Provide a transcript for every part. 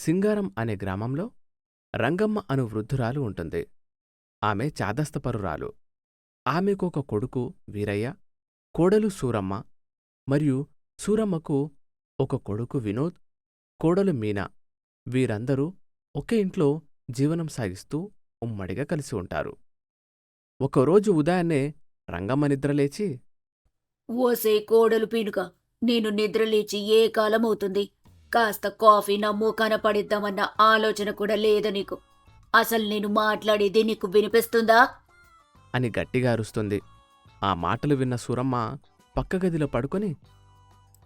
సింగారం అనే గ్రామంలో రంగమ్మ అను వృద్ధురాలు ఉంటుంది. ఆమె చాదస్తపరురాలు. ఆమెకొక కొడుకు వీరయ్య, కోడలు సూరమ్మ మరియు సూరమ్మకు ఒక కొడుకు వినోద్, కోడలు మీనా. వీరందరూ ఒకే ఇంట్లో జీవనం సాగిస్తూ ఉమ్మడిగా కలిసి ఉంటారు. ఒకరోజు ఉదయాన్నే రంగమ్మ నిద్రలేచి, ఓసే కోడలు పీనుక, నేను నిద్రలేచి ఏ కాలమవుతుంది? కాస్త కాఫీ నా మూకాన పడిద్దామన్న ఆలోచన కూడా లేదా నీకు? అసలు నేను మాట్లాడేది నీకు వినిపిస్తుందా? అని గట్టిగా అరుస్తుంది. ఆ మాటలు విన్న సూరమ్మ పక్క గదిలో పడుకొని,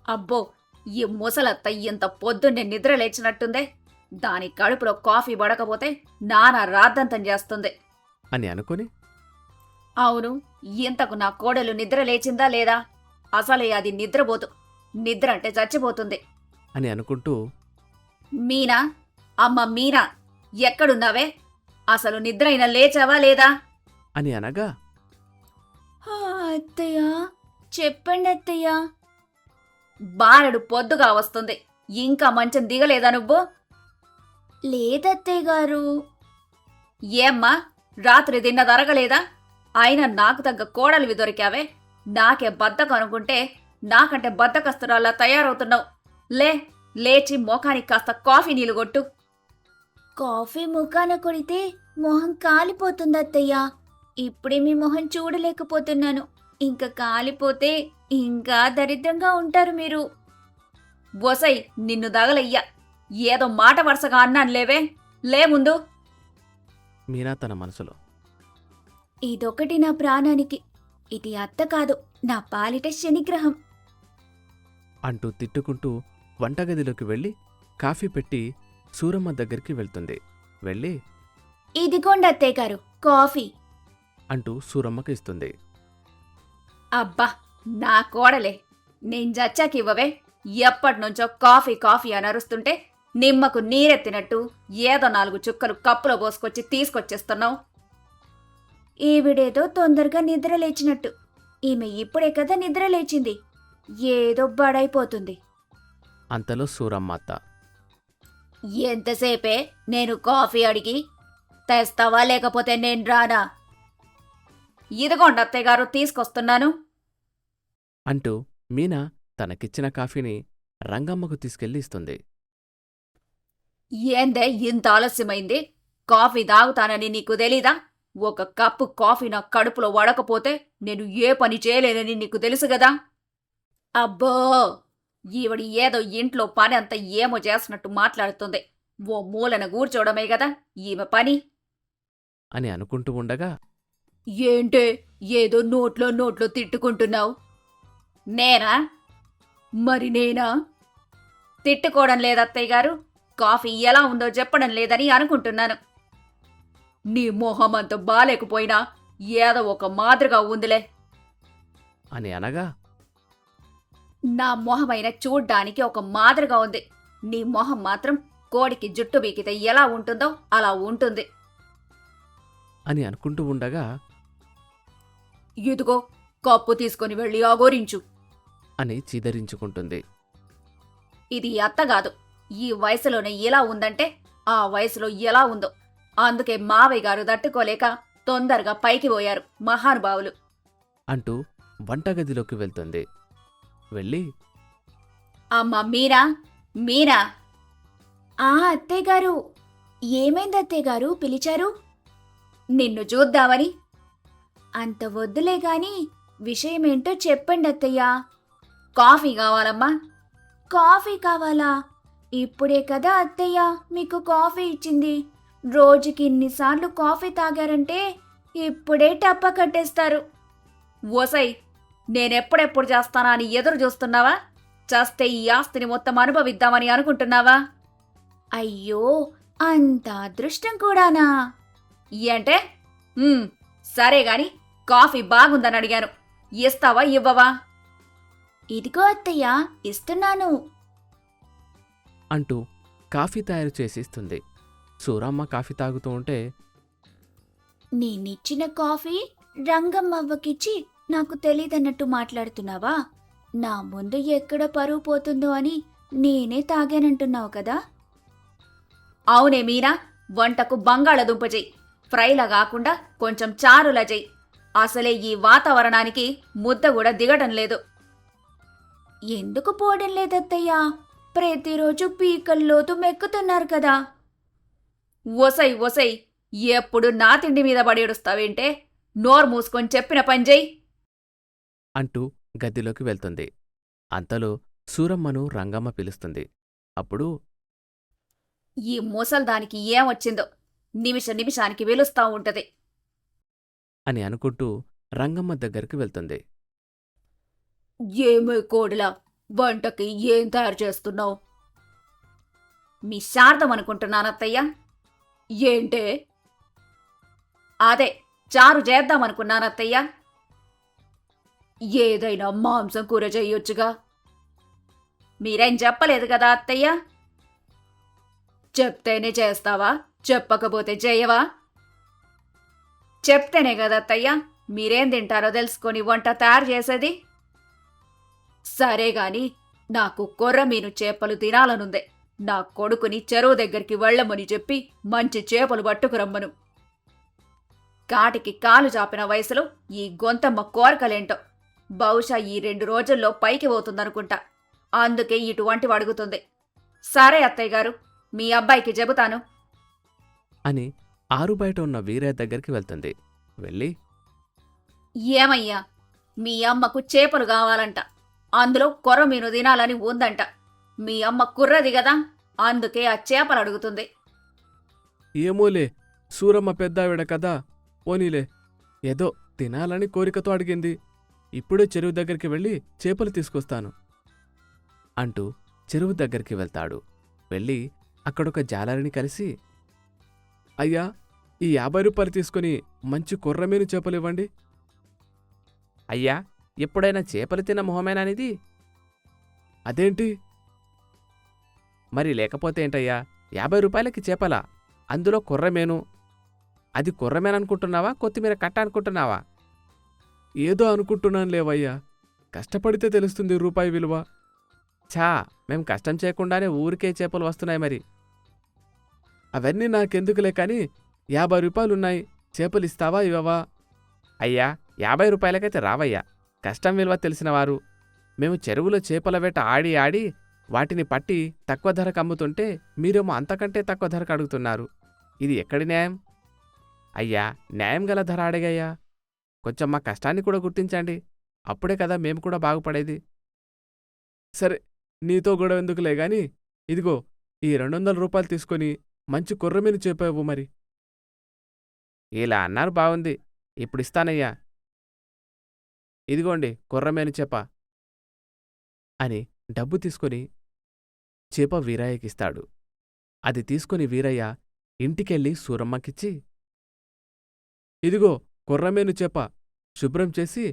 అబ్బో, ఈ ముసలత్త ఇంత పొద్దున్నే నిద్రలేచినట్టుందే. దాని కడుపులో కాఫీ పడకపోతే నానా రాద్దంతం చేస్తుంది. అని అనుకొని, అవును, ఇంతకు నా కోడలు నిద్రలేచిందా లేదా? అసలే అది నిద్రపోతు. నిద్ర అంటే చచ్చిపోతుంది. అని అనుకుంటూ, మీనా, అమ్మ మీనా, ఎక్కడున్నావే? అసలు నిద్ర అయినా లేచావా లేదా? అని అనగా, అత్తయ్య, చెప్పండి అత్తయ్య. బారెడు పొద్దుగా వస్తుంది, ఇంకా మంచం దిగలేదా నువ్వు? లేదత్తయ్య గారు. ఏమ్మా, రాత్రి తిన్నదరగలేదా? అయినా నాకు తగ్గ కోడలివి దొరికావే. నాకే బద్దకం అనుకుంటే నాకంటే బద్దకస్తురాల్లా తయారవుతున్నావు. లేచి మొఖానికి కాస్త కాఫీ నీళ్ళు కొట్టు. కాఫీ ముఖాన కొడితే మొహం కాలిపోతుంది అత్తయ్య. ఇప్పుడే మీ మొహం చూడలేకపోతున్నాను. ఇంకా కాలిపోతే ఇంకా దరిద్రంగా ఉంటారు మీరు. బొసై, నిన్ను దగలయ్యా. ఏదో మాట వరుసగా అన్నాను లేవే. లే ముందు. మీనా తన మనసులో, ఇదొకటి నా ప్రాణానికి. ఇది అత్త కాదు, నా పాలిట శనిగ్రహం అంటూ తిట్టుకుంటూ వంటగదిలోకి వెళ్ళి కాఫీ పెట్టి సూరమ్మ దగ్గరికి వెళ్తుంది. వెళ్ళి, ఇదిగోండి అత్తయ్య గారు కాఫీ. అంటూ సూరమ్మకి ఇస్తుంది. అబ్బా, నా కోడలే. నేను జచ్చాకివ్వవే. ఎప్పటినుంచో కాఫీ కాఫీ అని అరుస్తుంటే నిమ్మకు నీరెత్తినట్టు ఏదో 4 చుక్కలు కప్పులో పోసుకొచ్చి తీసుకొచ్చేస్తున్నావు. ఈవిడేదో తొందరగా నిద్రలేచినట్టు. ఈమె ఇప్పుడే కదా నిద్రలేచింది. ఏదో బడైపోతుంది. అంతలో సూరమ్మ అత్త, ఎంతసేపే నేను కాఫీ అడిగి? తెస్తావా లేకపోతే నేను రానా? ఇదిగోండి అత్తయ్య గారు, తీసుకొస్తున్నాను. అంటూ మీనా తనకిచ్చిన కాఫీని రంగమ్మకు తీసుకెళ్లి ఇస్తుంది. ఏందే ఇంత ఆలస్యమైంది? కాఫీ తాగుతానని నీకు తెలీదా? ఒక కప్పు కాఫీ నా కడుపులో వడకపోతే నేను ఏ పని చేయలేనని నీకు తెలుసు గదా? అబ్బో, ఈవిడి ఏదో ఇంట్లో పని అంతా ఏమో చేస్తున్నట్టు మాట్లాడుతుంది. ఓ మూలన కూర్చోవడమే గదా ఈమె పని. అని అనుకుంటూ ఉండగా, ఏంటే ఏదో నోట్లో తిట్టుకుంటున్నావు? నేనా? మరి నేనా? తిట్టుకోవడం లేదత్తయ్య గారు. కాఫీ ఎలా ఉందో చెప్పడం లేదని అనుకుంటున్నాను. నీ మొహం అంత బాలేకపోయినా ఏదో ఒక మాదిరిగా ఉందిలే. అని అనగా, నా మొహమైన చూడ్డానికి ఒక మాదిరిగా ఉంది. నీ మొహం మాత్రం కోడికి జుట్టు బీకితే ఎలా ఉంటుందో అలా ఉంటుంది. అని అనుకుంటూ ఉండగా, ఇదిగో కప్పు తీసుకుని వెళ్ళి ఆగోరించు. అని చీదరించుకుంటుంది. ఇది అత్తగాదు. ఈ వయసులోనే ఇలా ఉందంటే ఆ వయసులో ఎలా ఉందో. అందుకే మావయ్య గారు తట్టుకోలేక తొందరగా పైకి పోయారు మహానుభావులు. అంటూ వంటగదిలోకి వెళ్తుంది. వెళ్ళి, అమ్మా మీరా, మీరా. అత్తయ్యగారు. ఏమైంది అత్తయ్యగారు పిలిచారు? నిన్ను చూద్దామని. అంత వద్దులే గాని విషయమేంటో చెప్పండి అత్తయ్యా. కాఫీ కావాలమ్మా. కాఫీ కావాలా? ఇప్పుడే కదా అత్తయ్య మీకు కాఫీ ఇచ్చింది. రోజుకి ఇన్నిసార్లు కాఫీ తాగారంటే ఇప్పుడే టప్ప కట్టేస్తారు. ఓసై, నేనెప్పుడెప్పుడు చేస్తానా అని ఎదురు చూస్తున్నావా? చేస్తే ఈ ఆస్తిని మొత్తం అనుభవిద్దామని అనుకుంటున్నావా? అయ్యో, అంత అదృష్టం కూడానా? అంటే సరే గాని కాఫీ బాగుందని అడిగాను. ఇస్తావా ఇవ్వవా? ఇదిగో అత్తయ్య, ఇస్తున్నాను. అంటూ కాఫీ తయారు చేసి ఇస్తుంది. సూరమ్మ కాఫీ తాగుతూ ఉంటే, నేనిచ్చిన కాఫీ రంగమ్మవ్వకిచ్చి నాకు తెలీదన్నట్టు మాట్లాడుతున్నావా? నా ముందు ఎక్కడ పరువు పోతుందో అని నేనే తాగానంటున్నావు కదా? అవునే మీనా, వంటకు బంగాళదుంప చెయ్యి. ఫ్రైలా కాకుండా కొంచెం చారులా చెయ్యి. అసలే ఈ వాతావరణానికి ముద్ద కూడా దిగటం లేదు. ఎందుకు పోవడం లేదత్తయ్యా? ప్రతిరోజు పీకల్లోతు మెక్కుతున్నారు కదా. ఒసై ఒసై, ఎప్పుడు నా తిండి మీద పడేడుస్తావేంటే? నోరు మూసుకొని చెప్పిన పని చెయ్యి అంటూ గదిలోకి వెళ్తుంది. అంతలో సూరమ్మను రంగమ్మ పిలుస్తుంది. అప్పుడు ఈ ముసల్దానికి ఏమొచ్చిందో నిమిషానికి వెలుస్తా ఉంటది. అని అనుకుంటూ రంగమ్మ దగ్గరికి వెళ్తుంది. ఏమే కోడిలా, వంటకి ఏం తయారు చేస్తున్నావు? మీ శారదం అనుకుంటున్నానత్తయ్యా. ఏంటే? అదే చారు చేద్దామనుకున్నానత్తయ్యా. ఏదైనా మాంసం కూర చెయ్యొచ్చుగా. మీరేం చెప్పలేదు కదా అత్తయ్య. చెప్తేనే చేస్తావా, చెప్పకపోతే చేయవా? చెప్తేనే కదా అత్తయ్య మీరేం తింటారో తెలుసుకొని వంట తయారు చేసేది. సరే గాని నాకు కొర్రమీను చేపలు తినాలనుందే. నా కొడుకుని చెరువు దగ్గరికి వెళ్ళమని చెప్పి మంచి చేపలు పట్టుకురమ్మను. కాటికి కాలు చాపిన వయసులో ఈ గొంతమ్మ కోరకలేంటో. బహుశా ఈ 2 రోజుల్లో పైకి పోతుందనుకుంటా. అందుకే ఇటువంటి అడుగుతుంది. సరే అత్తయ్య గారు, మీ అబ్బాయికి చెబుతాను అని ఆరుబయట ఉన్న వీరయ్య దగ్గరికి వెళ్తుంది. వెళ్ళి, ఏమయ్యా, మీ అమ్మకు చేపలు కావాలంట. అందులో కొర్రమీను తినాలని ఉందంట. మీ అమ్మ కుర్రది కదా, అందుకే ఆ చేపలు అడుగుతుంది. ఏమోలే, సూరమ్మ పెద్దావిడ కదా, పోనీలే, ఏదో తినాలని కోరికతో అడిగింది. ఇప్పుడే చెరువు దగ్గరికి వెళ్ళి చేపలు తీసుకొస్తాను అంటూ చెరువు దగ్గరికి వెళ్తాడు. వెళ్ళి అక్కడొక జాలరిని కలిసి, అయ్యా, ఈ 50 రూపాయలు తీసుకుని మంచి కొర్రమీను చేపలివ్వండి. అయ్యా, ఎప్పుడైనా చేపలు తిన్న మొహమేనానిది? అదేంటి? మరి లేకపోతే ఏంటయ్యా, 50 రూపాయలకి చేపలా, అందులో కొర్రమేను. అది కొర్రమేననుకుంటున్నావా, కొత్తిమీర కట్ట అనుకుంటున్నావా? ఏదో అనుకుంటున్నాను లేవయ్యా, కష్టపడితే తెలుస్తుంది రూపాయి విలువ. ఛా, మేం కష్టం చేయకుండానే ఊరికే చేపలు వస్తున్నాయి మరి. అవన్నీ నాకెందుకులే కాని 50 రూపాయలున్నాయి, చేపలిస్తావా ఇవ్వవా? అయ్యా, 50 రూపాయలకైతే రావయ్యా, కష్టం విలువ తెలిసినవారు. మేము చెరువులో చేపల వేట ఆడి ఆడి వాటిని పట్టి తక్కువ ధరకు అమ్ముతుంటే మీరేమో అంతకంటే తక్కువ ధరకు అడుగుతున్నారు. ఇది ఎక్కడి న్యాయం? అయ్యా, న్యాయం గల ధర అడిగయ్యా, కొంచెం మా కష్టాన్ని కూడా గుర్తించండి, అప్పుడే కదా మేము కూడా బాగుపడేది. సరే, నీతో గొడవ ఎందుకులే గాని, ఇదిగో ఈ 200 రూపాయలు తీసుకొని మంచి కొర్రమీను చేపావు మరి. ఇలా అన్నారు బావుంది, ఇప్పుడిస్తానయ్యా. ఇదిగోండి కొర్రమీను చేప అని డబ్బు తీసుకొని చేప వీరయ్యకిస్తాడు. అది తీసుకుని వీరయ్య ఇంటికెళ్ళి సూరమ్మకిచ్చి, ఇదిగో కొర్రమీను చేప, శుభ్రం చేసి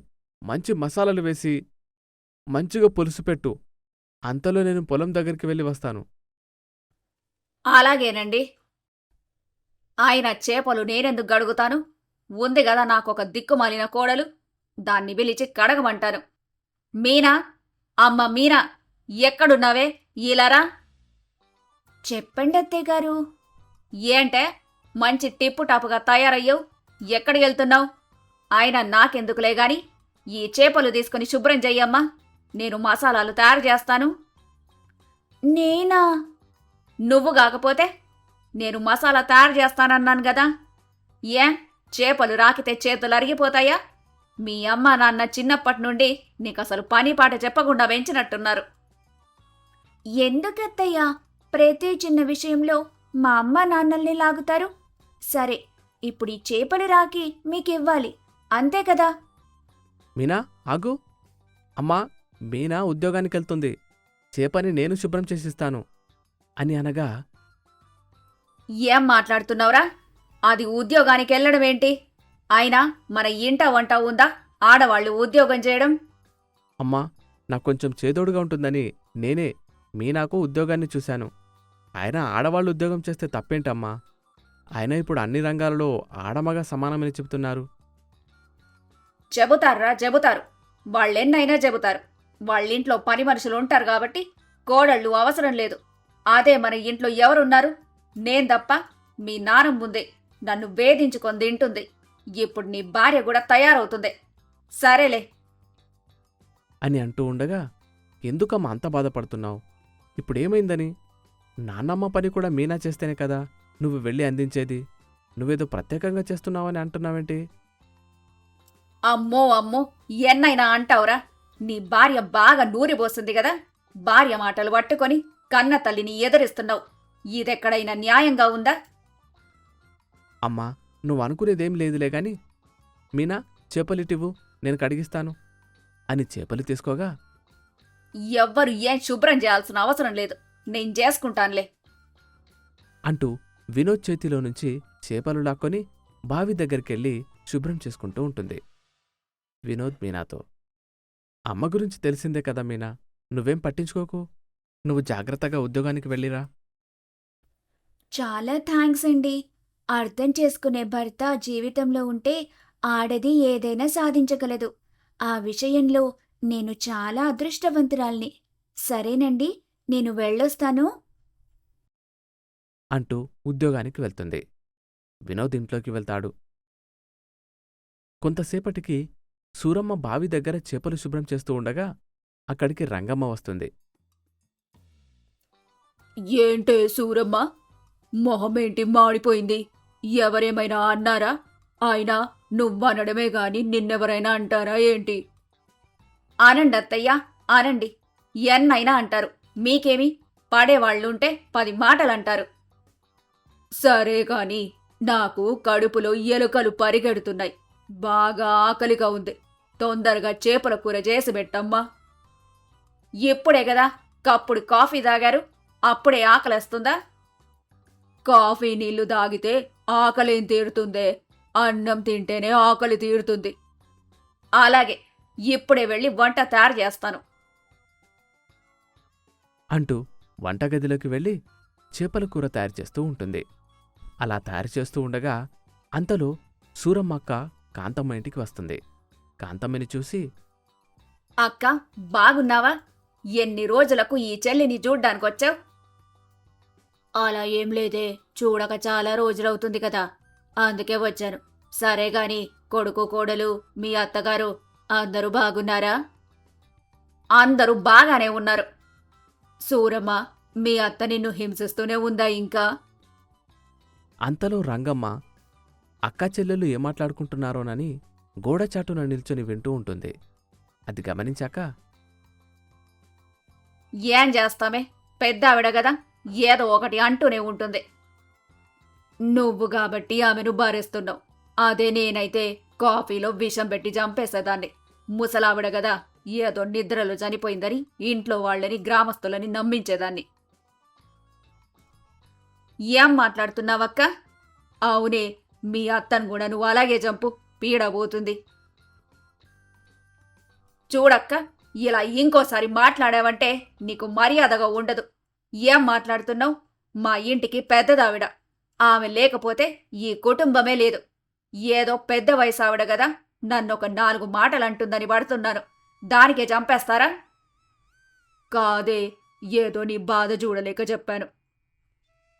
మంచి మసాలాలు వేసి మంచిగా పులుసు పెట్టు, అంతలో నేను పొలం దగ్గరికి వెళ్ళి వస్తాను. అలాగేనండి. ఆయన చేపలు నేనెందుకు గడుగుతాను? ఉంది గదా నాకొక దిక్కుమాలిన కోడలు, దాన్ని పిలిచి కడగమంటాను. మీనా, అమ్మ మీనా, ఎక్కడున్నావే? ఈలారా. చెప్పండి అత్తయ్యగారు. ఏంటే మంచి టిప్పు టాపుగా తయారయ్యావు, ఎక్కడికెళ్తున్నావు? ఆయన నాకెందుకులే గాని ఈ చేపలు తీసుకుని శుభ్రం చెయ్యమ్మా, నేను మసాలాలు తయారు చేస్తాను. నేనా? నువ్వు కాకపోతే నేను మసాలా తయారు చేస్తానన్నాను గదా. ఏ చేపలు రాకితే చేతులు అరిగిపోతాయా? మీ అమ్మ నాన్న చిన్నప్పటి నుండి నీకసలు పని పాట చెప్పకుండా పెంచినట్టున్నారు. ఎందుకత్తయ్యా ప్రతి చిన్న విషయంలో మా అమ్మ నాన్నల్ని లాగుతారు? సరే, ఇప్పుడు ఈ చేపలు రాకి మీకివ్వాలి, అంతే కదా? మీనా, ఆగు. అమ్మా, మీనా ఉద్యోగానికెళ్తుంది, చేపని నేను శుభ్రం చేసిస్తాను అని అనగా, ఏం మాట్లాడుతున్నావురా? అది ఉద్యోగానికి వెళ్ళడమేంటి? అయినా మన ఇంట వంట ఉందా ఆడవాళ్లు ఉద్యోగం చేయడం? అమ్మా, నాకు కొంచెం చేదోడుగా ఉంటుందని నేనే మీనాకు ఉద్యోగాన్ని చూశాను. ఆయన ఆడవాళ్ళు ఉద్యోగం చేస్తే తప్పేంటమ్మా? ఆయన ఇప్పుడు అన్ని రంగాలలో ఆడమగ సమానమని చెబుతున్నారు. చెబుతారు, వాళ్ళెన్నైనా చెబుతారు. వాళ్ళింట్లో పని మనుషులు ఉంటారు కాబట్టి కోడళ్ళు అవసరం లేదు. అదే మన ఇంట్లో ఎవరున్నారు? నేను తప్ప మీ నాన్న ముందే నన్ను వేధించుకొని తింటుంది. ఇప్పుడు నీ భార్య కూడా తయారవుతుంది. సరేలే. అని అంటూ ఉండగా, ఎందుకమ్మా అంత బాధపడుతున్నావు? ఇప్పుడేమైందని? నాన్నమ్మ పని కూడా మీనా చేస్తేనే కదా నువ్వు వెళ్ళి అందించేది. నువ్వేదో ప్రత్యేకంగా చేస్తున్నావని అంటున్నావేంటి? అమ్మో అమ్మో, ఎన్నైనా అంటావురా? నీ భార్య బాగా నూరిపోస్తుంది కదా. భార్య మాటలు పట్టుకొని కన్న తల్లిని ఎదిరిస్తున్నావు. ఇదెక్కడైనా న్యాయంగా ఉందా? అమ్మా, నువ్వు అనుకునేదేం లేదులే గాని, మీనా చేపలిటివ్వు, నేను కడిగిస్తాను అని చేపలు తీసుకోగా, ఎవ్వరు ఏం శుభ్రం చేయాల్సిన అవసరం లేదు, నేను చేసుకుంటానులే అంటూ వినోద్ చేతిలో నుంచి చేపలు లాక్కొని బావి దగ్గరికెళ్ళి శుభ్రం చేసుకుంటూ ఉంటుంది. వినోద్ మీనాతో, అమ్మ గురించి తెలిసిందే కదా మీనా, నువ్వేం పట్టించుకోకు. నువ్వు జాగ్రత్తగా ఉద్యోగానికి వెళ్ళిరా. చాలా థ్యాంక్స్ అండి. అర్థం చేసుకునే భర్త జీవితంలో ఉంటే ఆడది ఏదైనా సాధించగలదు. ఆ విషయంలో నేను చాలా అదృష్టవంతురాల్ని. సరేనండి, నేను వెళ్ళొస్తాను. అంటూ ఉద్యోగానికి వెళ్తుంది. వినోద్ ఇంట్లోకి వెళ్తాడు. కొంతసేపటికి సూరమ్మ బావి దగ్గర చేపలు శుభ్రం చేస్తూ ఉండగా అక్కడికి రంగమ్మ వస్తుంది. ఏంటే సూరమ్మ, మొహమేంటి మాడిపోయింది? ఎవరేమైనా అన్నారా? అయినా నువ్వనడమే గాని నిన్నెవరైనా అంటారా ఏంటి? అనండి అత్తయ్యా, అనండి. ఎన్నైనా అంటారు. మీకేమి? పడేవాళ్లుంటే 10 మాటలంటారు. సరే కాని నాకు కడుపులో ఎలుకలు పరిగెడుతున్నాయి. బాగా ఆకలిగా ఉంది. తొందరగా చేపల కూర చేసి పెట్టమ్మా. ఇప్పుడే కదా కప్పుడు కాఫీ తాగారు, అప్పుడే ఆకలేస్తుందా? కాఫీ నీళ్లు తాగితే ఆకలేం తీరుతుందే? అన్నం తింటేనే ఆకలి తీరుతుంది. అలాగే, ఇప్పుడే వెళ్ళి వంట తయారు చేస్తాను అంటూ వంటగదిలోకి వెళ్ళి చేపల కూర తయారు చేస్తూ ఉంటుంది. అలా తయారు చేస్తూ ఉండగా అంతలో సూరమ్మక్క కాంతమ్మ ఇంటికి వస్తుంది. కాంతమ్మని చూసి, అక్క, బాగున్నావా? ఎన్ని రోజులకు ఈ చెల్లిని చూడ్డానికొచ్చావు? అలా ఏం లేదే, చూడక చాలా రోజులవుతుంది కదా, అందుకే వచ్చాను. సరే గాని కొడుకు కోడలు మీ అత్తగారు అందరూ బాగున్నారా? అందరూ బాగానే ఉన్నారు. సూరమ్మ, మీ అత్త నిన్ను హింసిస్తూనే ఉందా ఇంకా? అంతలో రంగమ్మ అక్కా చెల్లెళ్ళు ఏం మాట్లాడుకుంటున్నారోనని గోడచాటున నిల్చొని వింటూ ఉంటుంది. అది గమనించాక, ఏం చేస్తామే, పెద్ద ఆవిడ గదా, ఏదో ఒకటి అంటూనే ఉంటుంది. నువ్వు కాబట్టి ఆమెను భరిస్తున్నావు. అదే నేనైతే కాఫీలో విషం పెట్టి చంపేసేదాన్ని. ముసలావిడ గదా, ఏదో నిద్రలో చనిపోయిందని ఇంట్లో వాళ్ళని గ్రామస్తులని నమ్మించేదాన్ని. ఏం మాట్లాడుతున్నావక్క? అవునే, మీ అత్తను కూడా నువ్వు అలాగే చంపు, పీడబోతుంది. చూడక్క, ఇలా ఇంకోసారి మాట్లాడావంటే నీకు మర్యాదగా ఉండదు. ఏం మాట్లాడుతున్నావు? మా ఇంటికి పెద్దదావిడ. ఆమె లేకపోతే ఈ కుటుంబమే లేదు. ఏదో పెద్ద వయసు ఆవిడ గదా, నన్నొక 4 మాటలంటుందని పడుతున్నాను. దానికే చంపేస్తారా? కాదే, ఏదో నీ బాధ చూడలేక చెప్పాను.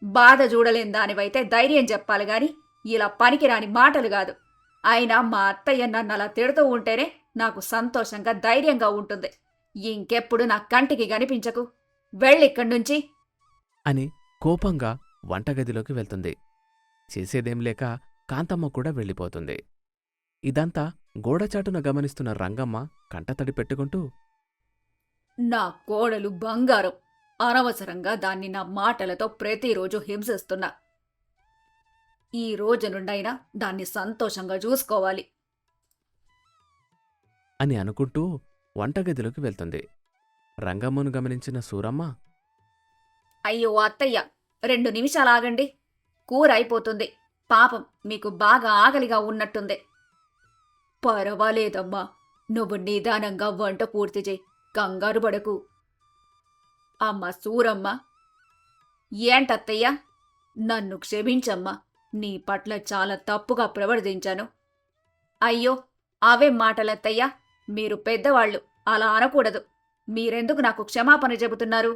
బాధ చూడలేని దానివైతే ధైర్యం చెప్పాలి గాని ఇలా పనికిరాని మాటలు కాదు. అయినా మా అత్తయ్య నన్ను అలా తిడుతూ ఉంటేనే నాకు సంతోషంగా ధైర్యంగా ఉంటుంది. ఇంకెప్పుడు నా కంటికి కనిపించకు. వెళ్ళిక్కడి నుంచి అని కోపంగా వంటగదిలోకి వెళ్తుంది. చేసేదేం లేక కాంతమ్మ కూడా వెళ్ళిపోతుంది. ఇదంతా గోడచాటున గమనిస్తున్న రంగమ్మ కంటతడి పెట్టుకుంటూ, నా కోడలు బంగారం. అనవసరంగా దాన్ని నా మాటలతో ప్రతిరోజు హింసిస్తున్నా. ఈ రోజు నుండైనా దాన్ని సంతోషంగా చూసుకోవాలి అని అనుకుంటూ వంటగదిలోకి వెళ్తుంది. రంగమ్మను గమనించిన సూరమ్మ, అయ్యో అత్తయ్య, 2 నిమిషాలు ఆగండి. కూర అయిపోతుంది. పాపం మీకు బాగా ఆకలిగా ఉన్నట్టుంది. పర్వాలేదమ్మా, నువ్వు నిదానంగా వంట పూర్తి చేయి, కంగారు పడకు. అమ్మ సూరమ్మ, ఏంటత్తయ్య? నన్ను క్షమించమ్మా, నీ పట్ల చాలా తప్పుగా ప్రవర్తించాను. అయ్యో, అవేం మాటలత్తయ్యా, మీరు పెద్దవాళ్ళు, అలా అనకూడదు. మీరెందుకు నాకు క్షమాపణ చెబుతున్నారు?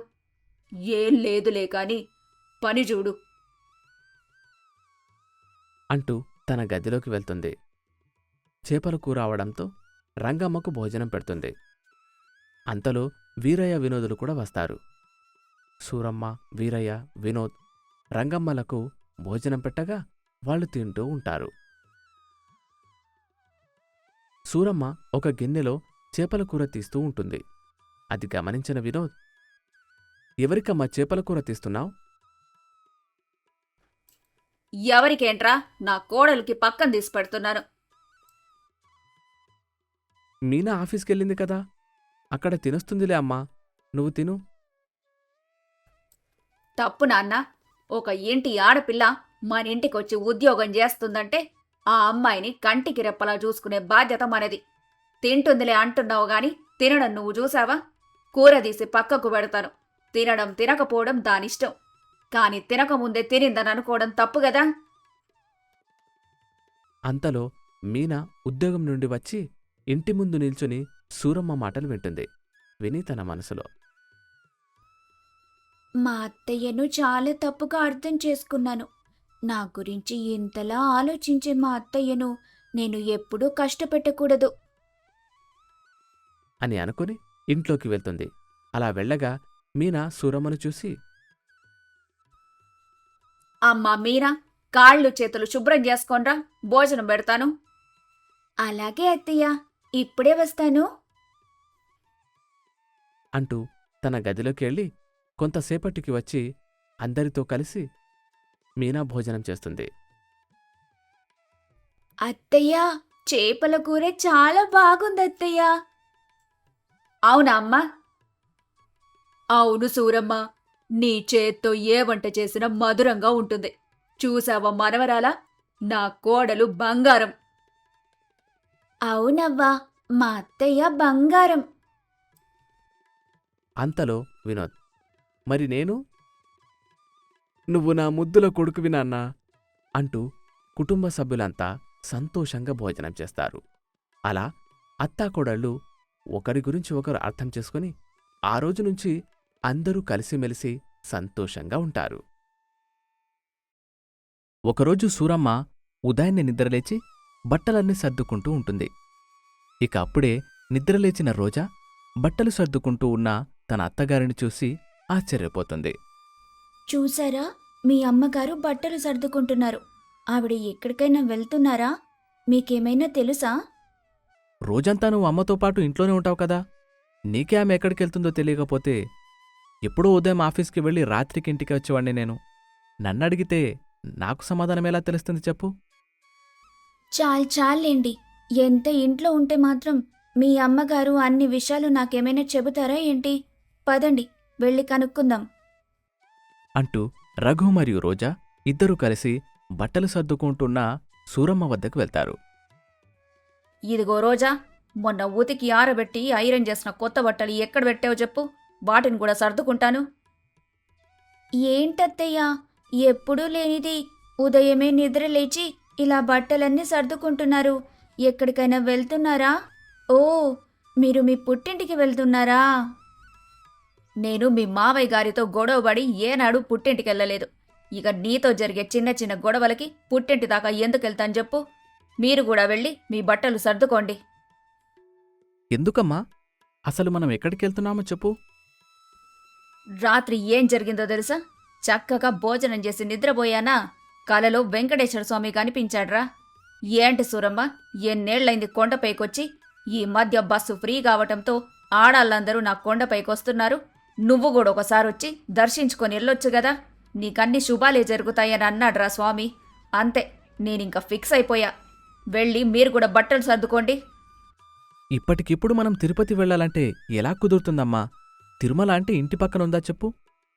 ఏం లేదులే కాని పని చూడు. అంటూ తన గదిలోకి వెళ్తుంది. చేపల కూర అవడంతో రంగమ్మకు భోజనం పెడుతుంది. అంతలో వీరయ్య వినోదులు కూడా వస్తారు. సూరమ్మ, వీరయ్య, వినోద్ రంగమ్మలకు భోజనం పెట్టగా వాళ్ళు తింటూ ఉంటారు. సూరమ్మ ఒక గిన్నెలో చేపల కూర తీస్తూ ఉంటుంది. అది గమనించిన వినోద్, ఎవరికమ్మా చేపల కూర తీస్తున్నావు? ఎవరికేంట్రా, నా కోడలికి పక్కన తీసి పెడుతున్నాను. మీనా ఆఫీస్కెళ్ళింది కదా, అక్కడ తినొస్తుందిలే అమ్మా, నువ్వు తిను. తప్పు నాన్న. ఒక ఇంటి ఆడపిల్ల మన ఇంటికొచ్చి ఉద్యోగం చేస్తుందంటే ఆ అమ్మాయిని కంటికి రెప్పలా చూసుకునే బాధ్యత మనది. తింటుందిలే అంటున్నావు గాని తినడం నువ్వు చూసావా? కూర తీసి పక్కకు పెడతాను. తినడం తినకపోవడం దానిష్టం. కాని తినకముందే తినిందని అనుకోవడం తప్పు గదా. అంతలో మీనా ఉద్యోగం నుండి వచ్చి ఇంటి ముందు నిల్చుని సూరమ్మ మాటలు వింటుంది. విని తన మనసులో, మా అత్తయ్యను చాలా తప్పుగా అర్థం చేసుకున్నాను. నా గురించి ఇంతలా ఆలోచించే మా అత్తయ్యను నేను ఎప్పుడూ కష్టపెట్టకూడదు. అని అనుకుని ఇంట్లోకి వెళ్తుంది. అలా వెళ్ళగా మీనా సూరమ్మను చూసి, అమ్మా మీరా, కాళ్ళు చేతులు శుభ్రం చేసుకోనరా, భోజనం పెడతాను. అలాగే అత్తయ్య, ఇప్పుడే వస్తాను. అంటూ తన గదిలోకి వెళ్ళి కొంతసేపటికి వచ్చి అందరితో కలిసి మీనా భోజనం చేస్తుంది. అత్తయ్య, చేపల కూర చాలా బాగుంది అత్తయ్య. అవునా అమ్మా? అవును సూరమ్మ, నీ చేత్తో ఏ వంట చేసినా మధురంగా ఉంటుంది. చూసావా మనవరాలా, నా కోడలు బంగారం. అవునవ్వా, మా అత్తయ్య బంగారం. అంతలో వినోద్, మరి నేను? నువ్వు నా ముద్దుల కొడుకువి నాన్నా అంటూ కుటుంబ సభ్యులంతా సంతోషంగా భోజనం చేస్తారు. అలా అత్తాకోడళ్ళు ఒకరి గురించి ఒకరు అర్థం చేసుకుని ఆ రోజు నుంచి అందరూ కలిసిమెలిసి సంతోషంగా ఉంటారు. ఒకరోజు సూరమ్మ ఉదయాన్నే నిద్రలేచి బట్టలన్నీ సర్దుకుంటూ ఉంటుంది. ఇక అప్పుడే నిద్రలేచిన రోజా బట్టలు సర్దుకుంటూ ఉన్న తన అత్తగారిని చూసి ఆశ్చర్యపోతుంది. చూసారా, మీ అమ్మగారు బట్టలు సర్దుకుంటున్నారు. ఆవిడ ఎక్కడికైనా వెళ్తున్నారా? మీకేమైనా తెలుసా? రోజంతా నువ్వు అమ్మతో పాటు ఇంట్లోనే ఉంటావు కదా, నీకే ఆమె ఎక్కడికెళ్తుందో తెలియకపోతే ఎప్పుడో ఉదయం ఆఫీస్కి వెళ్ళి రాత్రికి ఇంటికి వచ్చేవాణ్ణి నేను. నన్నడిగితే నాకు సమాధానం ఎలా తెలుస్తుంది చెప్పు? చాలేండి. ఎంత ఇంట్లో ఉంటే మాత్రం మీ అమ్మగారు అన్ని విషయాలు నాకేమైనా చెబుతారా ఏంటి? పదండి, వెళ్ళి కనుక్కుందాం. అంటూ రఘు మరియు రోజా ఇద్దరూ కలిసి బట్టలు సర్దుకుంటున్న సూరమ్మ వద్దకు వెళ్తారు. ఇదిగో రోజా, మొన్న ఉతికి ఆరబెట్టి ఐరన్ చేసిన కొత్త బట్టలు ఎక్కడ పెట్టావో చెప్పు, వాటిని కూడా సర్దుకుంటాను. ఏంటత్తయ్యా, ఎప్పుడూ లేనిది ఉదయమే నిద్రలేచి ఇలా బట్టలన్నీ సర్దుకుంటున్నారు. ఎక్కడికైనా వెళ్తున్నారా? ఓ, మీరు మీ పుట్టింటికి వెళ్తున్నారా? నేను మీ మావయ్య గారితో గొడవపడి ఏనాడు పుట్టింటికెళ్ళలేదు. ఇక నీతో జరిగే చిన్న చిన్న గొడవలకి పుట్టింటి దాకా ఎందుకెళ్తాను చెప్పు? మీరు కూడా వెళ్ళి మీ బట్టలు సర్దుకోండి. ఎందుకమ్మా? అసలు మనం ఎక్కడికెళ్తున్నామో చెప్పు. రాత్రి ఏం జరిగిందో తెలుసా? చక్కగా భోజనం చేసి నిద్రపోయానా, కలలో వెంకటేశ్వర స్వామి కనిపించాడ్రా. ఏంటి సూరమ్మ, ఎన్నేళ్లైంది కొండపైకొచ్చి? ఈ మధ్య బస్సు ఫ్రీ కావటంతో ఆడాళ్ళందరూ నా కొండపైకొస్తున్నారు. నువ్వు కూడా ఒకసారి వచ్చి దర్శించుకొని వెళ్ళొచ్చు గదా, నీకన్ని శుభాలే జరుగుతాయని అన్నాడ్రా స్వామి. అంతే, నేనింక ఫిక్స్ అయిపోయా. వెళ్ళి మీరు కూడా బట్టలు సర్దుకోండి. ఇప్పటికిప్పుడు మనం తిరుపతి వెళ్ళాలంటే ఎలా కుదురుతుందమ్మా? తిరుమల అంటే ఇంటి పక్కన ఉందా చెప్పు?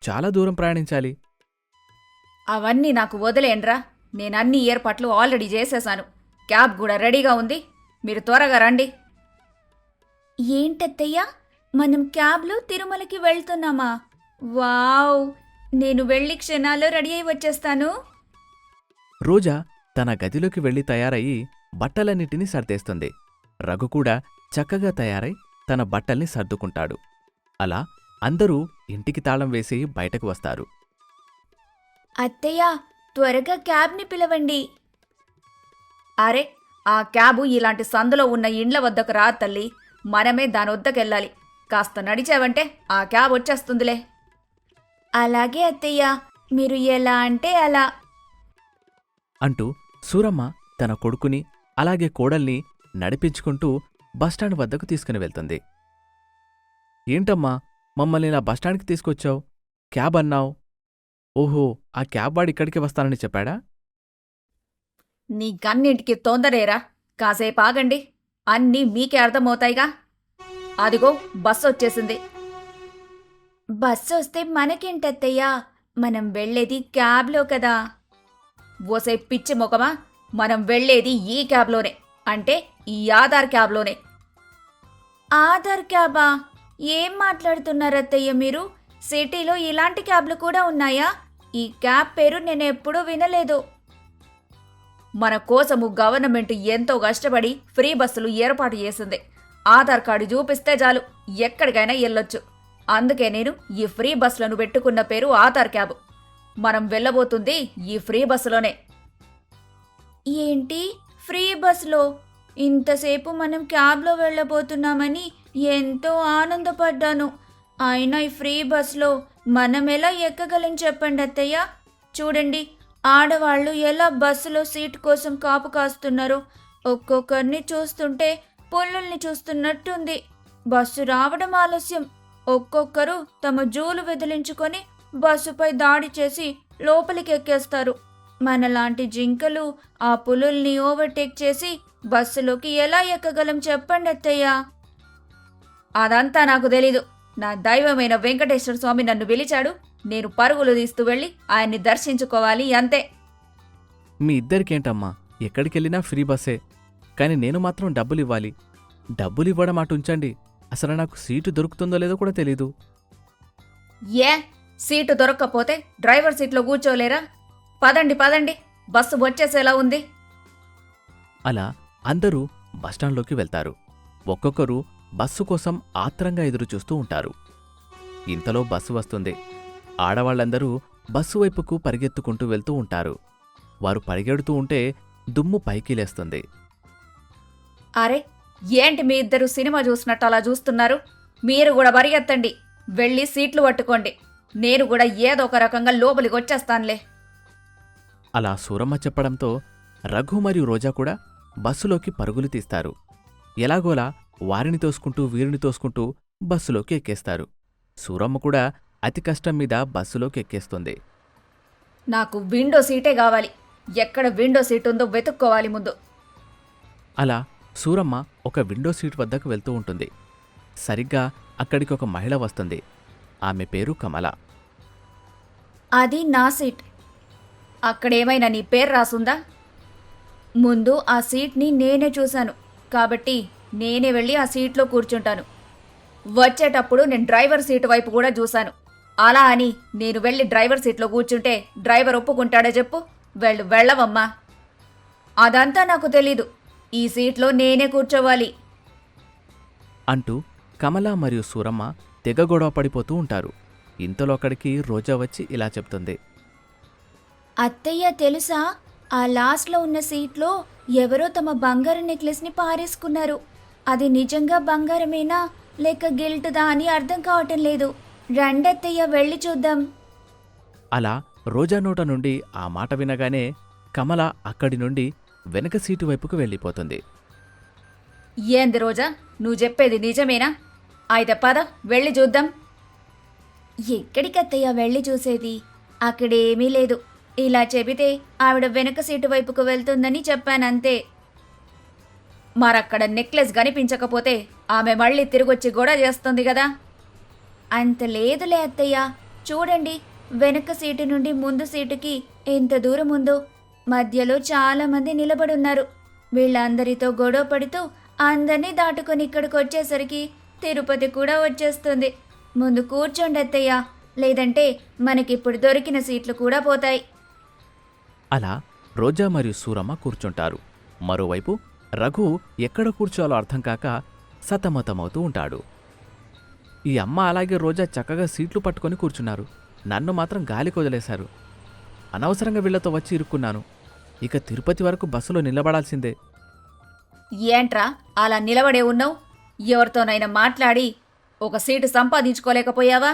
చాలా దూరం ప్రయాణించాలి. అవన్నీ నాకు వదిలేండ్రా, నేనన్ని ఏర్పాట్లు ఆల్రెడీ చేసేశాను. క్యాబ్ కూడా రెడీగా ఉంది, మీరు త్వరగా రండి. ఏంటత్తయ్యా, మనం క్యాబ్లో తిరుమలకి వెళ్తున్నామా? వావ్, నేను వెళ్ళి క్షణాల్లో రెడీ అయి వచ్చేస్తాను. రోజా తన గదిలోకి వెళ్లి తయారయ్యి బట్టలన్నిటినీ సర్దేస్తుంది. రఘు కూడా చక్కగా తయారై తన బట్టల్ని సర్దుకుంటాడు. అలా అందరూ ఇంటికి తాళం వేసి బయటకు వస్తారు. అత్తయ్య, త్వరగా క్యాబ్ని పిలవండి. అరే, ఆ క్యాబు ఇలాంటి సందులో ఉన్న ఇండ్ల వద్దకు రా తల్లి. మనమే దాని వద్దకెళ్ళాలి. కాస్త నడిచావంటే ఆ క్యాబ్ వచ్చేస్తుందిలే. అలాగే అత్తయ్య, మీరు ఎలా అంటే అలా. అంటూ సూరమ్మ తన కొడుకుని అలాగే కోడల్ని నడిపించుకుంటూ బస్టాండ్ వద్దకు తీసుకుని వెళ్తుంది. ఏంటమ్మా, మమ్మల్ని ఇలా బస్టాండ్కి తీసుకొచ్చావు? క్యాబ్ అన్నావు. ఓహో, ఆ క్యాబ్ వాడు ఇక్కడికి వస్తానని చెప్పాడా? నీ కన్నింటికి తొందరేరా. కాసేపు ఆగండి, అన్నీ మీకే అర్థమవుతాయిగా. అదిగో బస్సు వచ్చేసింది. బస్సు వస్తే మనకేంటత్తయ్య, మనం వెళ్ళేది క్యాబ్లో కదా. ఓసే పిచ్చి మొకమా, మనం వెళ్ళేది ఈ క్యాబ్లోనే, అంటే ఈ ఆధార్ క్యాబ్లోనే. ఆధార్ క్యాబా? ఏం మాట్లాడుతున్నారత్తయ్య మీరు? సిటీలో ఇలాంటి క్యాబ్లు కూడా ఉన్నాయా? ఈ క్యాబ్ పేరు నేను ఎప్పుడూ వినలేదు. మన కోసము గవర్నమెంట్ ఎంతో కష్టపడి ఫ్రీ బస్సులు ఏర్పాటు చేసింది. ఆధార్ కార్డు చూపిస్తే చాలు, ఎక్కడికైనా వెళ్ళొచ్చు. అందుకే నేను ఈ ఫ్రీ బస్సులను పెట్టుకున్న పేరు ఆధార్ క్యాబ్. మనం వెళ్ళబోతుంది ఈ ఫ్రీ బస్సులోనే. ఏంటి, ఫ్రీ బస్లో? ఇంతసేపు మనం క్యాబ్లో వెళ్ళబోతున్నామని ఎంతో ఆనందపడ్డాను. అయినా ఈ ఫ్రీ బస్లో మనం ఎలా ఎక్కగలం చెప్పండి అత్తయ్య. చూడండి, ఆడవాళ్ళు ఎలా బస్సులో సీట్ కోసం కాపు కాస్తున్నారో. ఒక్కొక్కరిని చూస్తుంటే పుల్లుల్ని చూస్తున్నట్టుంది. బస్సు రావడం ఆలస్యం. ఒక్కొక్కరు తమ జూలు వెదిలించుకొని బస్సుపై దాడి చేసి లోపలికి ఎక్కేస్తారు. మనలాంటి జింకలు ఆ పులుల్ని ఓవర్టేక్ చేసి బస్సులోకి ఎలా ఎక్కగలం చెప్పండి అత్తయ్య. అదంతా నాకు తెలీదు. నా దైవమైన వెంకటేశ్వర స్వామి నన్ను పిలిచాడు. నేను పరుగులు తీస్తూ వెళ్ళి ఆయన్ని దర్శించుకోవాలి, అంతే. మీ ఇద్దరికేంటమ్మా, ఎక్కడికెళ్ళినా ఫ్రీ బస్సే. కాని నేను మాత్రం డబ్బులివ్వాలి. డబ్బులివ్వడం అటుంచండి, అసలు నాకు సీటు దొరుకుతుందో లేదో కూడా తెలీదు. ఏ, సీటు దొరక్కపోతే డ్రైవర్ సీట్లో కూర్చోలేరా? పదండి పదండి, బస్సు వచ్చేసేలా ఉంది. అలా అందరూ బస్టాండ్లోకి వెళ్తారు. ఒక్కొక్కరు బస్సు కోసం ఆత్రంగా ఎదురుచూస్తూ ఉంటారు. ఇంతలో బస్సు వస్తుంది. ఆడవాళ్లందరూ బస్సు వైపుకు పరిగెత్తుకుంటూ వెళ్తూ ఉంటారు. వారు పరిగెడుతూ ఉంటే దుమ్ము పైకి లేస్తుంది. అరే, ఏంటి మీ ఇద్దరు సినిమా చూసినట్టు అలా చూస్తున్నారు? మీరు కూడా పరిగెత్తండి, వెళ్ళి సీట్లు పట్టుకోండి. నేను కూడా ఏదో ఒక రకంగా లోపలికి వచ్చేస్తానులే. అలా సూరమ్మ చెప్పడంతో రఘు మరియు రోజా కూడా బస్సులోకి పరుగులు తీస్తారు. ఎలాగోలా వారిని తోసుకుంటూ వీరిని తోసుకుంటూ బస్సులోకి ఎక్కేస్తారు. సూరమ్మ కూడా అతి కష్టం మీద బస్సులోకి ఎక్కేస్తుంది. నాకు విండో సీటే కావాలి. ఎక్కడ విండో సీట్ ఉందో వెతుక్కోవాలి ముందు. అలా సూరమ్మ ఒక విండో సీట్ వద్దకు వెళ్తూ ఉంటుంది. సరిగ్గా అక్కడికి ఒక మహిళ వస్తుంది. ఆమె పేరు కమల. అది నా సీట్. అక్కడేమైనా నీ పేరు రాసుందా? ముందు ఆ సీట్ని నేనే చూశాను కాబట్టి నేనే వెళ్ళి ఆ సీట్లో కూర్చుంటాను. వచ్చేటప్పుడు నేను డ్రైవర్ సీటు వైపు కూడా చూశాను. అలా అని నేను వెళ్ళి డ్రైవర్ సీట్లో కూర్చుంటే డ్రైవర్ ఒప్పుకుంటాడే చెప్పు? వెళ్ళవమ్మా. అదంతా నాకు తెలీదు. ఈ సీట్లో నేనే కూర్చోవాలి అంటూ కమల మరియు సూరమ్మ తెగ గొడవ పడిపోతూ ఉంటారు. ఇంతలో అక్కడికి రోజా వచ్చి ఇలా చెప్తుంది. అత్తయ్య, తెలుసా, ఆ లాస్ట్లో ఉన్న సీట్లో ఎవరో తమ బంగారు నెక్లెస్ని పారేసుకున్నారు. అది నిజంగా బంగారమేనా లేక గిల్టుదా అని అర్థం కావటం లేదు. రండత్తయ్య, వెళ్ళి చూద్దాం. అలా రోజా నోట నుండి ఆ మాట వినగానే కమల అక్కడి నుండి వెనక సీటు వైపుకు వెళ్ళిపోతుంది. ఏంది రోజా, నువ్వు చెప్పేది నిజమేనా? అయితే పద, వెళ్ళి చూద్దాం. ఎక్కడికత్తయ్య వెళ్ళి చూసేది? అక్కడేమీ లేదు. ఇలా చెబితే ఆవిడ వెనక సీటు వైపుకు వెళ్తుందని చెప్పానంతే. మరక్కడ నెక్లెస్ కనిపించకపోతే ఆమె మళ్ళీ తిరిగొచ్చి గొడవ చేస్తుంది కదా. అంత లేదులే అత్తయ్య. చూడండి, వెనక సీటు నుండి ముందు సీటుకి ఎంత దూరం ఉందో. మధ్యలో చాలా మంది నిలబడున్నారు. వీళ్ళందరితో గొడవ పడుతూ అందరినీ దాటుకొని ఇక్కడికి వచ్చేసరికి తిరుపతి కూడా వచ్చేస్తుంది. ముందు కూర్చోండి అత్తయ్య, లేదంటే మనకిప్పుడు దొరికిన సీట్లు కూడా పోతాయి. అలా రోజా మరియు సూరమ్మ కూర్చుంటారు. మరోవైపు రఘు ఎక్కడ కూర్చోవాలో అర్థం కాక సతమతమవుతూ ఉంటాడు. ఈ అమ్మ అలాగే రోజా చక్కగా సీట్లు పట్టుకొని కూర్చున్నారు. నన్ను మాత్రం గాలికి వదిలేశారు. అనవసరంగా వీళ్లతో వచ్చి ఇరుక్కున్నాను. ఇక తిరుపతి వరకు బస్సులో నిలబడాల్సిందే. ఏంట్రా అలా నిలబడే ఉన్నావు? ఎవరితోనైనా మాట్లాడి ఒక సీటు సంపాదించుకోలేకపోయావా?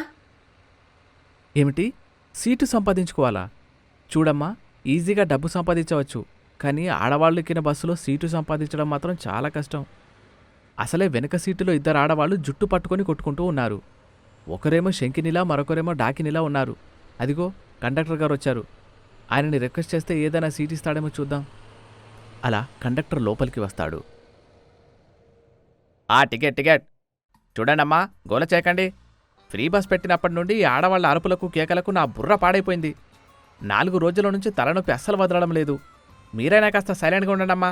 ఏమిటి, సీటు సంపాదించుకోవాలా? చూడమ్మా, ఈజీగా డబ్బు సంపాదించవచ్చు, కానీ ఆడవాళ్ళు ఎక్కిన బస్సులో సీటు సంపాదించడం మాత్రం చాలా కష్టం. అసలే వెనక సీటులో ఇద్దరు ఆడవాళ్ళు జుట్టు పట్టుకొని కొట్టుకుంటూ ఉన్నారు. ఒకరేమో శంకినిలా, మరొకరేమో డాకినిలా ఉన్నారు. అదిగో కండక్టర్ గారు వచ్చారు. ఆయనని రిక్వెస్ట్ చేస్తే ఏదైనా సీట్ ఇస్తాడేమో చూద్దాం. అలా కండక్టర్ లోపలికి వస్తాడు. ఆ టికెట్ టికెట్ చూడండమ్మా, గోల చేయకండి. ఫ్రీ బస్ పెట్టినప్పటి నుండి ఈ ఆడవాళ్ళ అరుపులకు కేకలకు నా బుర్ర పాడైపోయింది. 4 రోజుల నుంచి తలనొప్పి అస్సలు వదలడం లేదు. మీరైనా కాస్త సైలెంట్గా ఉండండమ్మా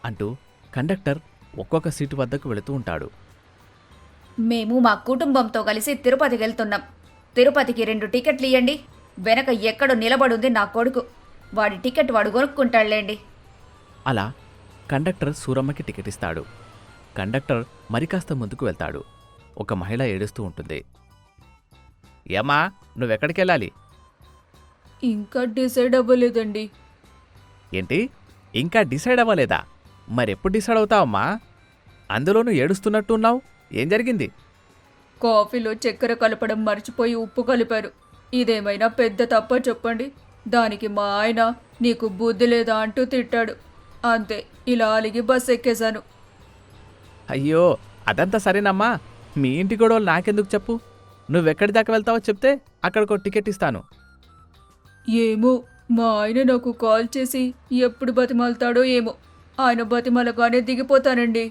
అంటూ కండక్టర్ ఒక్కొక్క సీటు వద్దకు వెళుతూ ఉంటాడు. మేము మా కుటుంబంతో కలిసి తిరుపతికి వెళ్తున్నాం. తిరుపతికి 2 టికెట్లు ఇవ్వండి. వెనక ఎక్కడో నిలబడుంది నా కొడుకు. వాడి టికెట్ వాడు కొనుక్కుంటాడులేండి. అలా కండక్టర్ సూరమ్మకి టికెట్ ఇస్తాడు. కండక్టర్ మరికాస్త ముందుకు వెళ్తాడు. ఒక మహిళ ఏడుస్తూ ఉంటుంది. ఏమ్మా, నువ్వెక్కడికెళ్ళాలి? ఇంకా డిసైడ్ అవ్వలేదండి. ఏంటి, ఇంకా డిసైడ్ అవ్వలేదా? మరెప్పుడు డిసైడ్ అవుతావమ్మా? అందులోనూ ఏడుస్తున్నట్టు ఉన్నావు. ఏం జరిగింది? కాఫీలో చక్కెర కలపడం మర్చిపోయి ఉప్పు కలిపారు. ఇదేమైనా పెద్ద తప్ప చెప్పండి. దానికి మా ఆయన నీకు బుద్ధి లేదా అంటూ తిట్టాడు. అంతే, ఇలా అలిగి బస్ ఎక్కేశాను. అయ్యో, అదంతా సరేనమ్మా. మీ ఇంటి గొడవలు నాకెందుకు చెప్పు. నువ్వెక్కడి దాకా వెళ్తావో చెప్తే అక్కడికో టికెట్ ఇస్తాను. ఏమో, మా ఆయన నాకు కాల్ చేసి ఎప్పుడు బతిమాలుతాడో ఏమో. ఆయన బతిమాలగానే దిగిపోతానండి.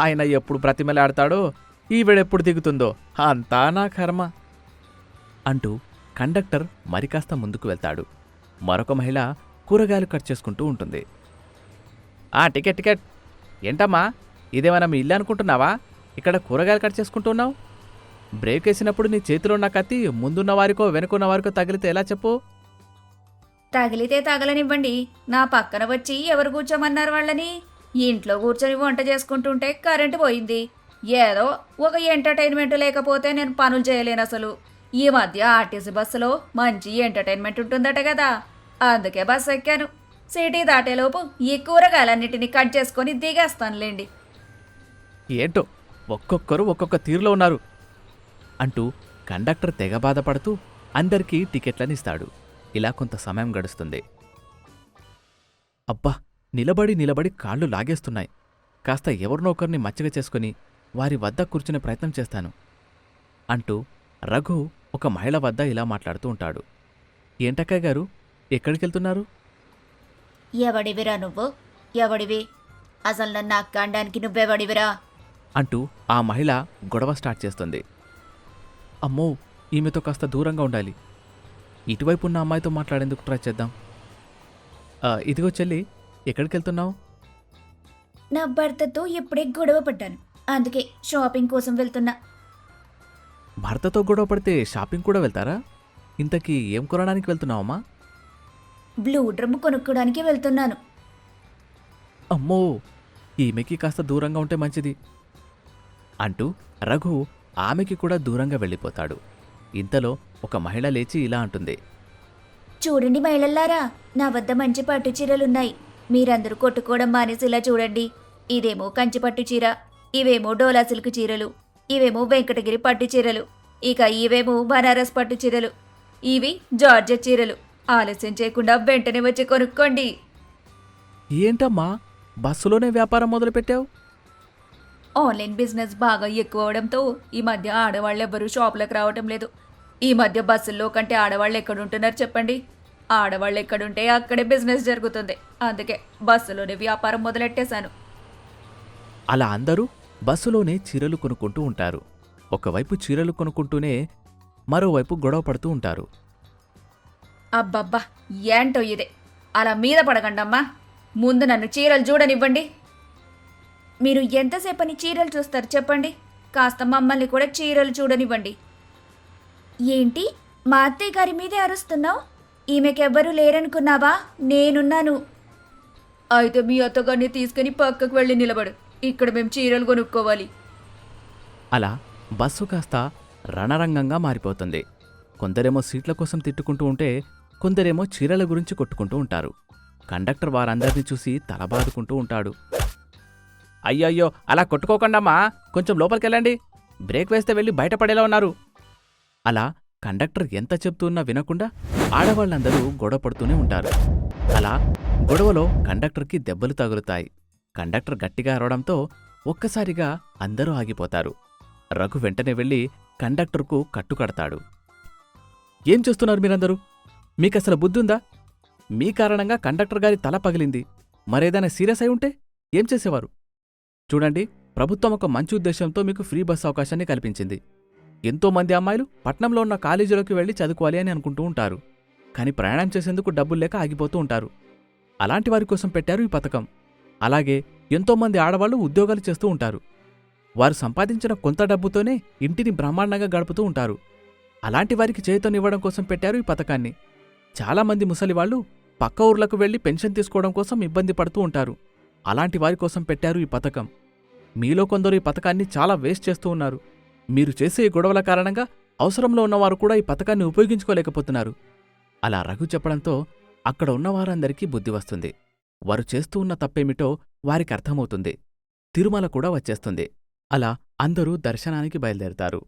ఆయన ఎప్పుడు బ్రతిమలాడతాడో, ఈవిడెప్పుడు దిగుతుందో, అంతా నా కర్మ అంటూ కండక్టర్ మరికాస్త ముందుకు వెళ్తాడు. మరొక మహిళ కూరగాయలు కట్ చేసుకుంటూ ఉంటుంది. ఆ టికెట్ టికెట్ ఏంటమ్మా, ఇదేమైనా మీ ఇల్లు అనుకుంటున్నావా? ఇక్కడ కూరగాయలు కట్ చేసుకుంటున్నావు. బ్రేక్ వేసినప్పుడు నీ చేతిలో ఉన్న కత్తి ముందున్న వారికో వెనుకున్న వారికో తగిలితే ఎలా చెప్పు? తగిలితే తగలనివ్వండి. నా పక్కన వచ్చి ఎవరు కూర్చోమన్నారు వాళ్ళని? ఇంట్లో కూర్చొని వంట చేసుకుంటుంటే కరెంటు పోయింది. ఏదో ఒక ఎంటర్టైన్మెంట్ లేకపోతే నేను పనులు చేయలేను అసలు. ఈ మధ్య ఆర్టీసీ బస్సులో మంచి ఎంటర్టైన్మెంట్ ఉంటుందట కదా, అందుకే బస్సు ఎక్కాను. సిటీ దాటేలోపు ఈ కూరగాయలన్నిటిని కట్ చేసుకొని దిగేస్తానులేండి. ఏంటో, ఒక్కొక్కరు ఒక్కొక్క తీరులో ఉన్నారు అంటూ కండక్టర్ తెగ బాధపడుతూ అందరికీ టికెట్లని ఇస్తాడు. ఇలా కొంత సమయం గడుస్తుంది. అబ్బా, నిలబడి నిలబడి కాళ్ళు లాగేస్తున్నాయి. కాస్త ఎవరినొకరిని మచ్చిక చేసుకుని వారి వద్ద కూర్చునే ప్రయత్నం చేస్తాను అంటూ రఘు ఒక మహిళ వద్ద ఇలా మాట్లాడుతూ ఉంటాడు. ఏంటక్కయ్య గారు, ఎక్కడికెళ్తున్నారు? ఎవడివిరా నువ్వు? ఎవడివి? అసలు నన్ను అక్కడానికి నువ్వెవడివిరా? అంటూ ఆ మహిళ గొడవ స్టార్ట్ చేస్తుంది. అమ్మో, ఈమెతో కాస్త దూరంగా ఉండాలి. ఇటువైపు ఉన్న అమ్మాయితో మాట్లాడేందుకు ట్రై చేద్దాం. ఇదిగో చెల్లి, ఎక్కడికెళ్తున్నావు? నా భర్తతో ఇప్పుడే గొడవ పడ్డాను, అందుకే షాపింగ్ కోసం వెళ్తున్నా. భర్తతో గొడవ పడితే షాపింగ్ కూడా వెళ్తారా? ఇంతకీ ఏం కొనడానికి వెళ్తున్నావమ్మా? బ్లూ డ్రమ్ కొనుక్కోడానికి వెళ్తున్నాను. అమ్మో, ఈమెకి కాస్త దూరంగా ఉంటే మంచిది అంటూ రఘు ఆమెకి కూడా దూరంగా వెళ్ళిపోతాడు. ఇంతలో ఒక మహిళ లేచి ఇలా అంటుంది. చూడండి మహిళల్లారా, నా వద్ద మంచి పట్టు చీరలున్నాయి. మీరందరూ కొట్టుకోవడం మానేసి ఇలా చూడండి. ఇదేమో కంచి పట్టు చీర, ఇవేమో డోలా సిల్క్ చీరలు, ఇవేమో వెంకటగిరి పట్టు చీరలు, ఇక ఇవేమో బనారస్ పట్టు చీరలు, ఇవి జార్జెట్ చీరలు. ఆలస్యం చేయకుండా వెంటనే వచ్చి కొనుక్కోండి. ఏంటమ్మా, బస్సులోనే వ్యాపారం మొదలుపెట్టావు? ఆన్లైన్ బిజినెస్ బాగా ఎక్కువ అవడంతో ఈ మధ్య ఆడవాళ్ళు ఎవ్వరూ షాపులకు రావటం లేదు. ఈ మధ్య బస్సుల్లో కంటే ఆడవాళ్ళు ఎక్కడుంటున్నారు చెప్పండి? ఆడవాళ్ళు ఎక్కడుంటే అక్కడే బిజినెస్ జరుగుతుంది. అందుకే బస్సులోనే వ్యాపారం మొదలెట్టేశాను. అలా అందరూ బస్సులోనే చీరలు కొనుక్కుంటూ ఉంటారు. ఒకవైపు చీరలు కొనుక్కుంటూనే మరోవైపు గొడవ పడుతూ ఉంటారు. అబ్బబ్బా, ఏంటో ఇదే! అలా మీద పడకండమ్మా. ముందు నన్ను చీరలు చూడనివ్వండి. మీరు ఎంతసేపని చీరలు చూస్తారు చెప్పండి? కాస్త మమ్మల్ని కూడా చీరలు చూడనివ్వండి. ఏంటి, మా అత్తయ్య గారి మీదే అరుస్తున్నావు? ఈమెకెవ్వరూ లేరనుకున్నావా? నేనున్నాను. అయితే మీ అత్తగారిని తీసుకుని పక్కకు వెళ్ళి నిలబడు. ఇక్కడ మేము చీరలు కొనుక్కోవాలి. అలా బస్సు కాస్త రణరంగంగా మారిపోతుంది. కొందరేమో సీట్ల కోసం తిట్టుకుంటూ ఉంటే, కొందరేమో చీరల గురించి కొట్టుకుంటూ ఉంటారు. కండక్టర్ వారందర్నీ చూసి తలబాదుకుంటూ ఉంటాడు. అయ్యయ్యో, అలా కొట్టుకోకండమ్మా, కొంచెం లోపలికెళ్ళండి, బ్రేక్ వేస్తే వెళ్ళి బయటపడేలా ఉన్నారు. అలా కండక్టర్ ఎంత చెప్తున్నా వినకుండా ఆడవాళ్లందరూ గొడవ పడుతూనే ఉంటారు. అలా గొడవలో కండక్టర్కి దెబ్బలు తగులుతాయి. కండక్టర్ గట్టిగా అరవడంతో ఒక్కసారిగా అందరూ ఆగిపోతారు. రఘు వెంటనే వెళ్ళి కండక్టర్కు కట్టుకడతాడు. ఏం చేస్తున్నారు మీరందరూ? మీకసలు బుద్ధుందా? మీ కారణంగా కండక్టర్ గారి తల పగిలింది. మరేదైనా సీరియస్ అయి ఉంటే ఏం చేసేవారు? చూడండి, ప్రభుత్వం ఒక మంచి ఉద్దేశంతో మీకు ఫ్రీ బస్ అవకాశాన్ని కల్పించింది. ఎంతోమంది అమ్మాయిలు పట్నంలో ఉన్న కాలేజీలోకి వెళ్లి చదువుకోవాలి అని అనుకుంటూ ఉంటారు. కానీ ప్రయాణం చేసేందుకు డబ్బులు లేక ఆగిపోతూ ఉంటారు. అలాంటి వారి కోసం పెట్టారు ఈ పథకం. అలాగే ఎంతోమంది ఆడవాళ్లు ఉద్యోగాలు చేస్తూ ఉంటారు. వారు సంపాదించిన కొంత డబ్బుతోనే ఇంటిని బ్రహ్మాండంగా గడుపుతూ ఉంటారు. అలాంటి వారికి చేయూతనివ్వడం కోసం పెట్టారు ఈ పథకాన్ని. చాలామంది ముసలివాళ్లు పక్క ఊర్లకు వెళ్లి పెన్షన్ తీసుకోవడం కోసం ఇబ్బంది పడుతూ ఉంటారు. అలాంటి వారి కోసం పెట్టారు ఈ పథకం. మీలో కొందరు ఈ పథకాన్ని చాలా వేస్ట్ చేస్తూ ఉన్నారు. మీరు చేసే ఈ గొడవల కారణంగా అవసరంలో ఉన్నవారు కూడా ఈ పథకాన్ని ఉపయోగించుకోలేకపోతున్నారు. అలా రఘు చెప్పడంతో అక్కడ ఉన్నవారందరికీ బుద్ధి వస్తుంది. వారు చేస్తూ ఉన్న తప్పేమిటో వారికి అర్థమవుతుంది. తిరుమల కూడా వచ్చేస్తుంది. అలా అందరూ దర్శనానికి బయలుదేరతారు.